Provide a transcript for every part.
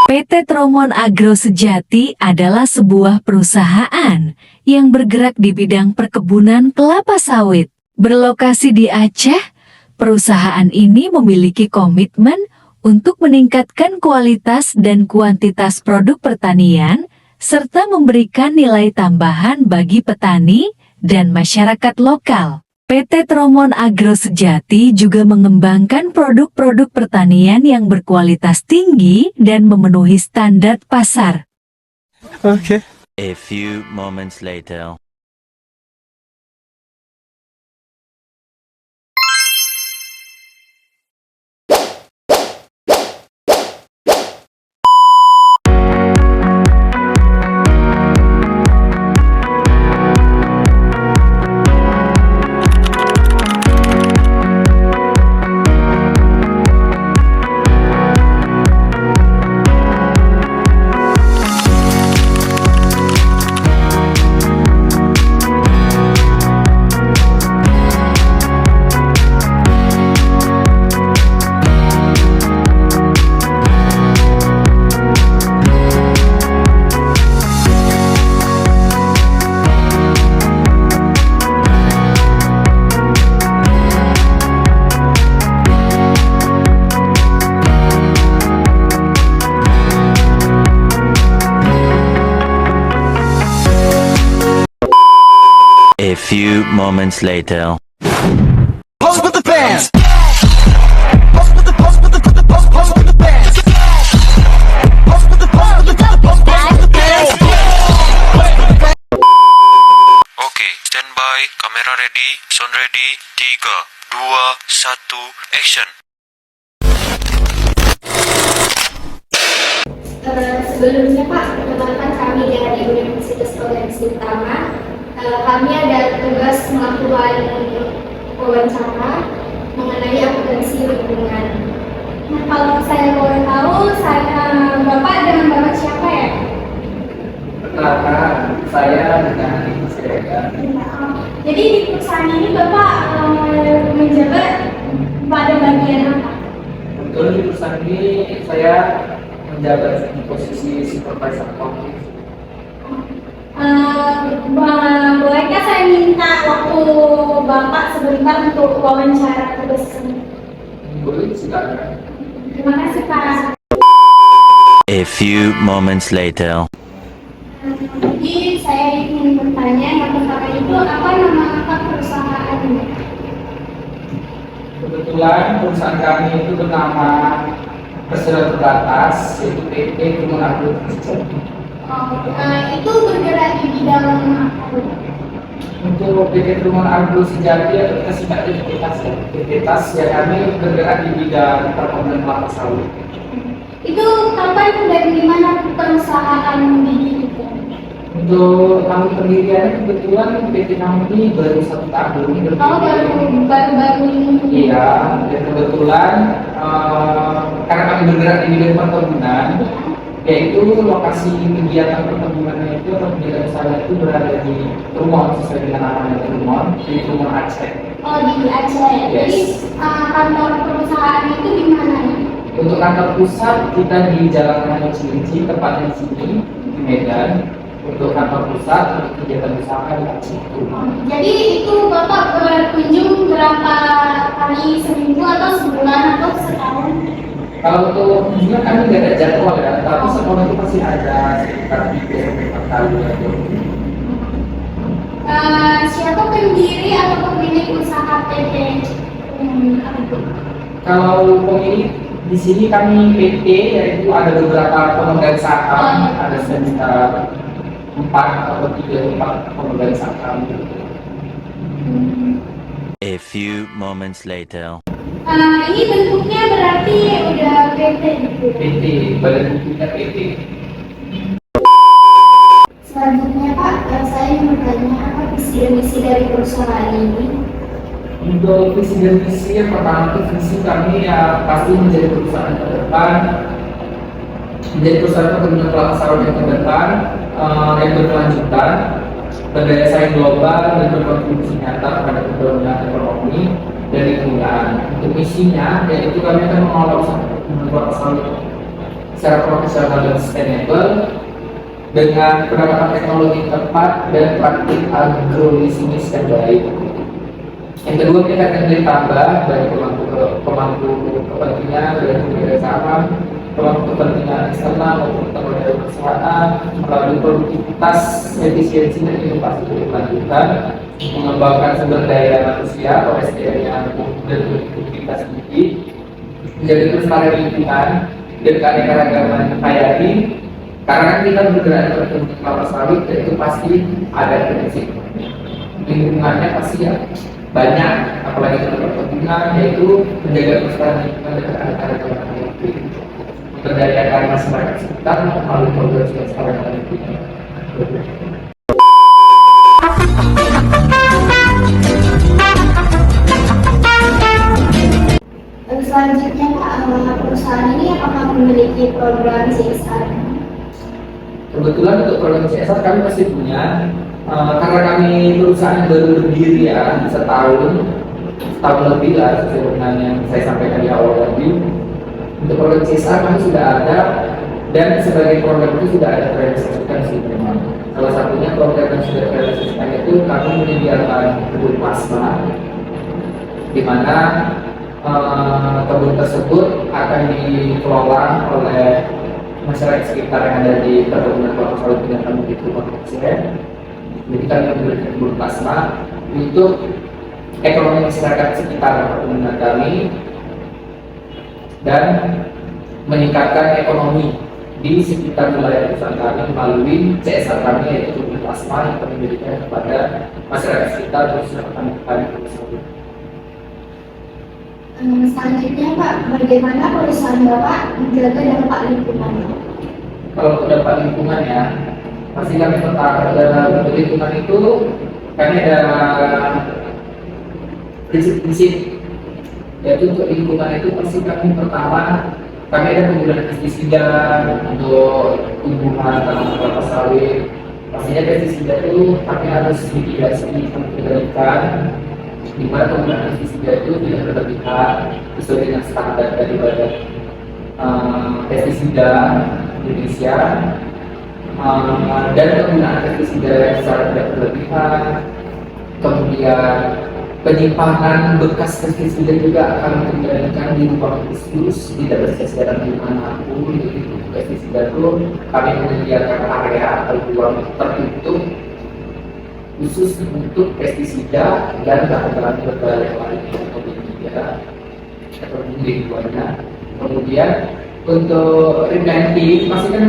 PT Tromon Agro Sejati adalah sebuah perusahaan yang bergerak di bidang perkebunan kelapa sawit. Berlokasi di Aceh, perusahaan ini memiliki komitmen untuk meningkatkan kualitas dan kuantitas produk pertanian, serta memberikan nilai tambahan bagi petani dan masyarakat lokal. PT Tromon Agro Sejati juga mengembangkan produk-produk pertanian yang berkualitas tinggi dan memenuhi standar pasar. Okay. A few moments later. A few moments later. Pose with the bands. Pose with the pose with the pose with the bands. Pose with the pose with the pose with the bands. Oke, standby, kamera ready, sound ready, 3, 2, 1, action. Sebelumnya Pak, perkenalkan kami dari Universitas Organisasi Utama. Kami ada tugas melakukan wawancara mengenai akuntansi lingkungan. Nah, kalau saya boleh tahu, Bapak dengan Bapak siapa ya? Perkenalkan, saya dengan Ibu Siregar. Jadi di perusahaan ini Bapak menjabat pada bagian apa? Betul, di perusahaan ini saya menjabat di posisi supervisor komplit. Bolehkah saya minta waktu Bapak sebentar untuk wawancara tugas ini? Boleh, silakan. Terima kasih Pak. A few moments later. Jadi saya ingin bertanya, Bapak itu apa nama lengkap perusahaan ini? Kebetulan perusahaan kami itu bernama Persero Terbatas, yaitu PT Tromon Agro Sejati. Itu bergerak di bidang apa? Untuk PT Tromon Agro Sejati atau kita singkat PTTAS, ya kami bergerak di bidang perkebunan kelapa sawit. Itu kapan dan di mana perusahaan didirikan? Untuk tahun pendiriannya kebetulan PT kami ini baru 1 tahun. Oh, baru ini. Iya, dan kebetulan karena kami bergerak di bidang perkebunan, yaitu lokasi kegiatan perkebunannya itu atau kegiatan usaha itu berada di Tromon, sesuai dengan namanya Tromon, di Tromon Aceh. Oh, di Aceh. Yes. Jadi kantor perusahaan itu di mana? Untuk kantor pusat kita di Jalan Raya Cilinci, tepatnya di sini di Medan. Untuk kantor pusat untuk kegiatan usaha di Aceh. Jadi itu Bapak berkunjung berapa kali seminggu atau sebulan atau setahun? Kalau untuk kunjungan kami nggak ada jadwal ya, tapi sekolah itu pasti ada sekitar 3-4 kali aja. Siapa pendiri atau pemilik usaha PT? Kalau pemilik di sini kami PT, yaitu ada beberapa pemegang saham, ada sekitar 4 atau 3-4 pemegang saham. A few moments later. Ini bentuknya berarti udah PT gitu. PT, badan hukumnya PT. Selanjutnya Pak, saya ingin bertanya apa visi dan misi dari perusahaan ini? Untuk visi dan misi yang pertama itu visi kami ya pasti menjadi perusahaan terdepan, menjadi perusahaan perkebunan kelapa sawit yang terdepan, yang berkelanjutan, berdaya saing global dan berkontribusi nyata kepada pembangunan ekonomi dan lingkungan. Untuk misinya yaitu kami akan mengelola usaha perkebunan kelapa sawit secara profesional dan sustainable dengan penerapan teknologi tepat dan praktik agrobisnis yang baik. Yang kedua, kita akan ditambah dari pemangku kepentingan dari bersama, pemangku kepentingan eksternal maupun tenaga perusahaan melalui produktivitas, efisiensi dan inovasi berkelanjutan, mengembangkan sumber daya manusia atau SDM yang dan produktivitas tinggi, menjaga kelestarian lingkungan dan keanekaragaman hayati. Karena kita bergerak di kelapa sawit, itu pasti ada prinsip lingkungannya pasti ya banyak, apalagi dalam perkebunan, yaitu menjaga kelestarian lingkungan dan keanekaragaman hayati, memberdayakan masyarakat sekitar melalui program kelestarian lingkungan. Selanjutnya Pak, perusahaan ini apakah memiliki program CSR? Kebetulan untuk program CSR kami masih punya, karena kami perusahaan baru berdiri ya setahun lebih lah sebenarnya yang saya sampaikan di awal tadi. Untuk program CSR kami sudah ada dan sebagai program itu sudah ada terrealisasikan sih memang. Salah satunya program yang sudah terrealisasikan itu kami menyediakan kebun plasma, di mana kebun tersebut akan dikelola oleh masyarakat sekitar yang ada di perkebunan kelapa sawit dengan kami di Kabupaten Aceh. Jadi kami memberikan kebun plasma untuk ekonomi masyarakat sekitar perkebunan kami dan meningkatkan ekonomi di sekitar wilayah perusahaan kami melalui CSR kami, yaitu kebun plasma yang kami berikan kepada masyarakat sekitar khususnya petani-petani kelapa sawit. Selanjutnya Pak, bagaimana perusahaan Bapak menjaga dampak lingkungan? Kalau dampak lingkungan ya, pasti kami dalam lingkungan itu kami ada prinsip-prinsip, yaitu untuk lingkungan itu pasti kami pertama kami ada penggunaan pestisida untuk tumbuhan tanaman kelapa sawit. Pastinya pestisida itu kami harus mitigasi, kami kendalikan, di mana penggunaan pestisida itu tidak berlebihan sesuai dengan standar daripada pestisida Indonesia, dan penggunaan pestisida secara tidak berlebihan. Kemudian penyimpanan bekas pestisida juga akan dikendalikan di ruang khusus, tidak berceceran di manapun. Jadi pestisida itu kami menyediakan area atau ruang tertutup khusus untuk pestisida dan bahan-bahan berbahaya lainnya atau lingkungannya. Kemudian untuk preventif, pasti kan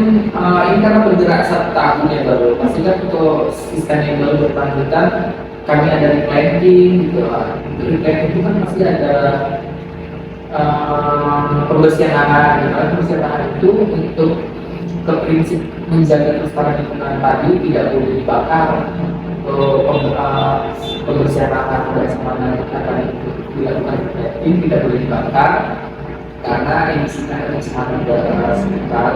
ini karena bergerak 1 tahun ya baru, pasti kan untuk sustainable berkelanjutan kami ada replanting gitu. Untuk replanting itu kan pasti ada pembersihan lahan, pembersihan lahan itu untuk ke prinsip menjaga kelestarian lingkungan tadi tidak boleh dibakar. Pembersihan lahan pada kesempatan akan dilakukan replanting tidak boleh dibakar karena emisinya akan pencemaran udara sekitar.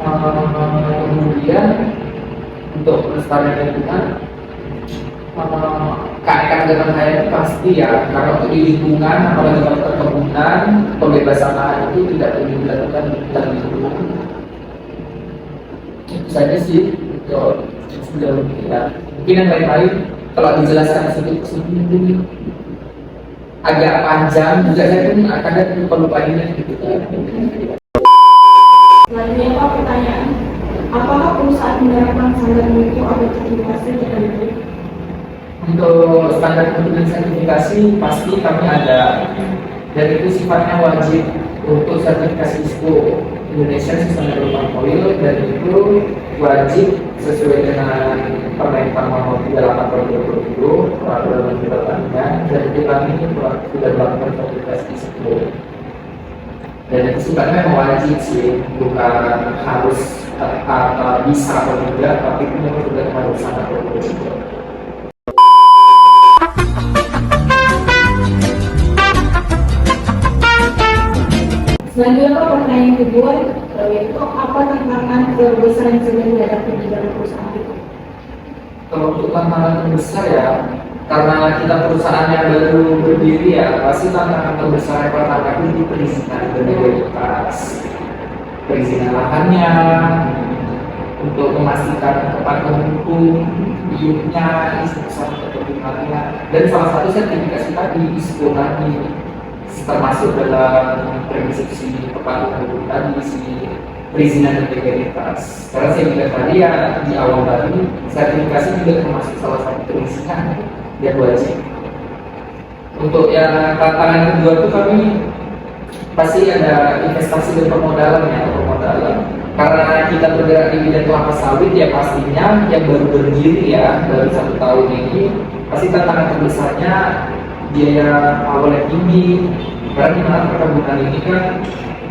Kemudian untuk pelestarian lingkungan, keanekaragaman hayati pasti ya, karena untuk di lingkungan apalagi kalau perkebunan, pembebasan lahan itu tidak boleh dilakukan di hutan lingkungan. Itu saja sih untuk sejauh ini ya. Mungkin yang lain-lain kalau dijelaskan sedikit agak panjang juga, saya pun akan lupa ini gitu. Selanjutnya Pak, pertanyaan, apakah perusahaan menerapkan standar mutu atau sertifikasi tertentu? Untuk standar kemudian sertifikasi pasti kami ada, dan itu sifatnya wajib. Untuk sertifikasi ISO Indonesia Sustainable Palm Oil, dan itu wajib sesuai dengan Permen Nomor 38 Tahun 2020 peraturan pertanian, dan itu kami sudah melakukan sertifikasi ISO. Dan itu sifatnya wajib sih, bukan harus bisa atau tidak, tapi itu sudah harus sangat berwajib. Selanjutnya Pak, pertanyaan kedua, yaitu apa tantangan terbesar yang sedang dihadapi di dalam perusahaan itu? Kalau untuk tantangan terbesar ya, karena kita perusahaan yang baru berdiri ya, pasti tantangan terbesar yang pertama itu di perizinan dan legalitas. perizinan lahannya, untuk memastikan kepatuhan hukum, biuknya, isi pesan kepentingannya, dan salah satu sertifikasi tadi, ISPO tadi, termasuk dalam prinsip kepatuhan hukum tadi, perizinan integritas. Karena saya bilang tadi ya di awal tadi, sertifikasi juga termasuk salah satu perizinan yang wajib. Untuk yang tantangan kedua itu kami pasti ada investasi dan permodalan ya, permodalan. Karena kita bergerak di bidang kelapa sawit ya pastinya yang baru berdiri ya baru 1 tahun ini pasti tantangan terbesarnya biaya awal yang tinggi. Karena di mana perkebunan ini kan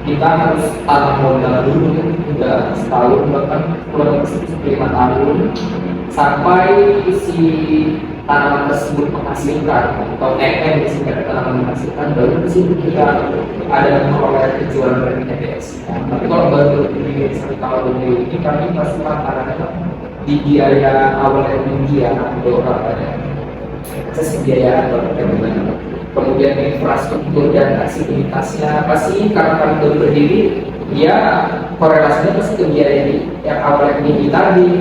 kita harus tanam modal dulu udah setahun bahkan kurang lebih 5 tahun sampai si tanaman tersebut menghasilkan atau EM disingkat tanaman menghasilkan baru di situ kita ada memperoleh kejualan revenue BSI. Tapi kalau baru berdiri 1 tahun ini kami pasti tantangannya di biaya awal yang tinggi ya untuk akses pembiayaan atau kemudian infrastruktur dan aktivitasnya pasti karena kami baru berdiri ya korelasinya pasti ke biaya yang awal yang tinggi tadi.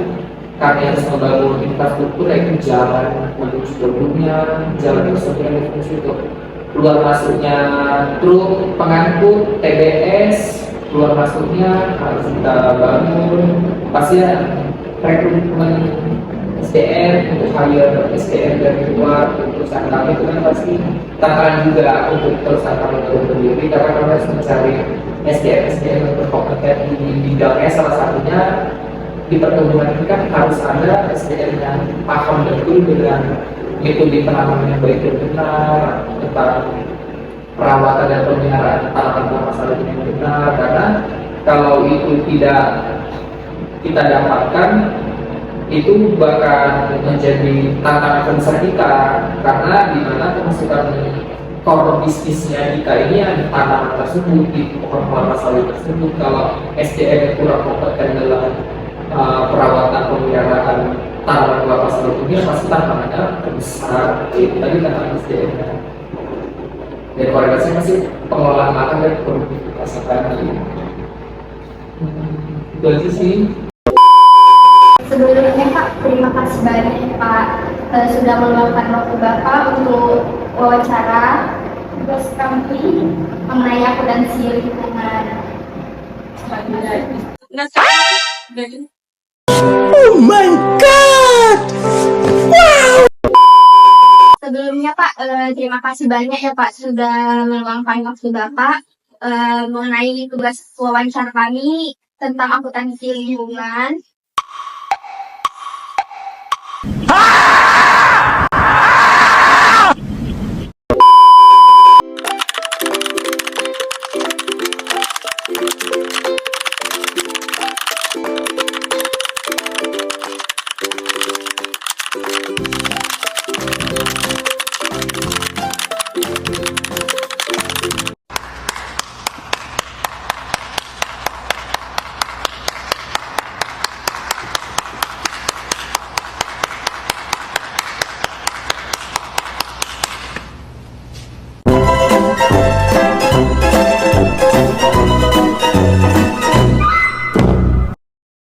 Kami harus membangun infrastruktur yaitu jalan menuju kebunnya, jalan tersebut fungsi untuk keluar masuknya truk pengangkut TBS, keluar masuknya harus kita bangun. Pasti ya rekrutmen SDM untuk hire SDM dari luar untuk perusahaan kami itu kan pasti tantangan juga untuk perusahaan kami berdiri karena kami harus mencari SDM yang berkompeten di bidangnya. Salah satunya di perkebunan ini kan harus ada SDM yang paham betul dengan metode penanaman yang baik dan benar, tentang perawatan dan pemeliharaan tanaman kelapa sawit yang benar. Karena kalau itu tidak kita dapatkan, itu bakal menjadi tantangan terbesar kita. Karena di mana pemasukan core bisnisnya kita ini yang tanaman tersebut, di pohon kelapa sawit tersebut. Kalau SDM kurang kompeten dalam perawatan pemeliharaan tanaman kelapa sawit ini pasti tantangannya besar. Itu tadi tantangan SDM. Dan korelasinya masih pengelolaan lahan dan produktivitas tadi. Itu aja sih. Sebelumnya Pak, terima kasih banyak Pak sudah meluangkan waktu Bapak untuk wawancara tugas kami mengenai akuntansi lingkungan. Sebelumnya Pak, terima kasih banyak ya Pak sudah meluangkan waktu Bapak mengenai tugas wawancara kami tentang akuntansi lingkungan.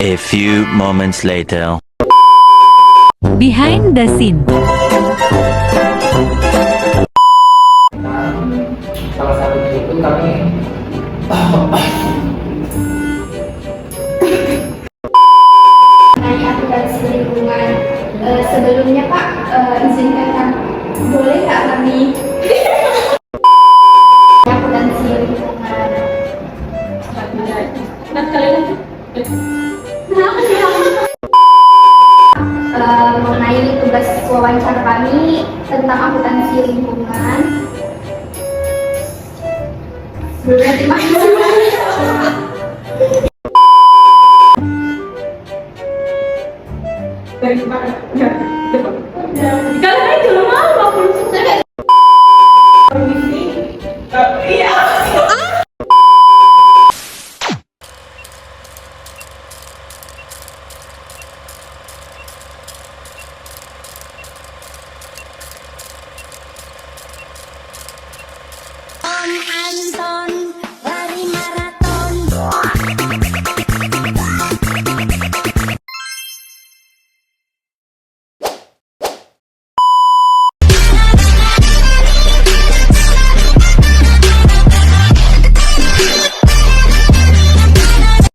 A few moments later. Behind the scene. Salah satunya itu kami Mengenai akuntansi lingkungan. Sebelumnya Pak, izinkan kami, boleh nggak kami akuntansi lingkungan? Mengenai tugas wawancara kami tentang akuntansi lingkungan. Sebelumnya terima kasih. I'm sorry.